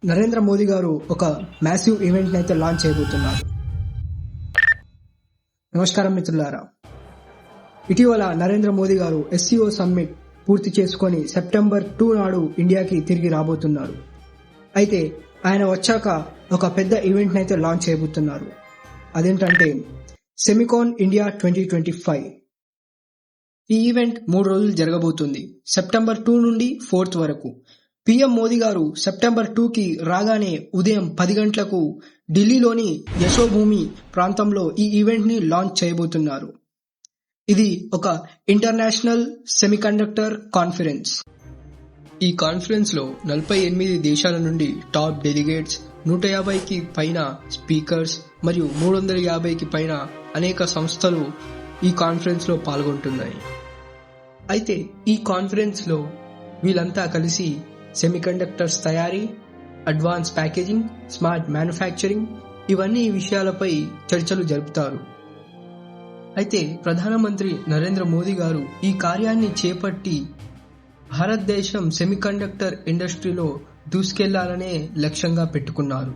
నరేంద్ర మోదీ గారు ఒక massive event అయితే లాంచ్ చేయబోతున్నారు. నమస్కారం మిత్రులారా. ఇటీవల నరేంద్ర మోదీ గారు SCO సమ్మిట్ పూర్తి చేసుకొని సెప్టెంబర్ 2 నాడు ఇండియాకి తిరిగి రాబోతున్నారు. అయితే ఆయన వచ్చాక ఒక పెద్ద ఈవెంట్ అయితే లాంచ్ చేయబోతున్నారు. అదేంటంటే సెమికాన్ ఇండియా 2025. ఈ ఈవెంట్ 3 రోజులు జరగబోతుంది. సెప్టెంబర్ 2 నుండి 4 వరకు. PM మోదీ గారు సెప్టెంబర్ 2కి రాగానే ఉదయం 10 గంటలకు ఢిల్లీలోని యశోభూమి ప్రాంతంలో ఈ ఈవెంట్ ని లాంచ్ చేయబోతున్నారు. ఇది ఒక ఇంటర్నేషనల్ సెమీకండక్టర్ కాన్ఫరెన్స్. ఈ కాన్ఫరెన్స్ లో 48 దేశాల నుండి టాప్ డెలిగేట్స్, 150కి పైన స్పీకర్స్ మరియు 350కి పైన అనేక సంస్థలు ఈ కాన్ఫరెన్స్ లో పాల్గొంటున్నాయి. అయితే ఈ కాన్ఫరెన్స్ లో వీళ్ళంతా కలిసి సెమీకండక్టర్స్ తయారీ, అడ్వాన్స్ ప్యాకేజింగ్, స్మార్ట్ మ్యానుఫ్యాక్చరింగ్ ఇవన్నీ విషయాలపై చర్చలు జరుపుతారు. అయితే ప్రధానమంత్రి నరేంద్ర మోదీ గారు ఈ కార్యాన్ని చేపట్టి భారతదేశం సెమీకండక్టర్ ఇండస్ట్రీలో దూసుకెళ్లాలనే లక్ష్యంగా పెట్టుకున్నారు.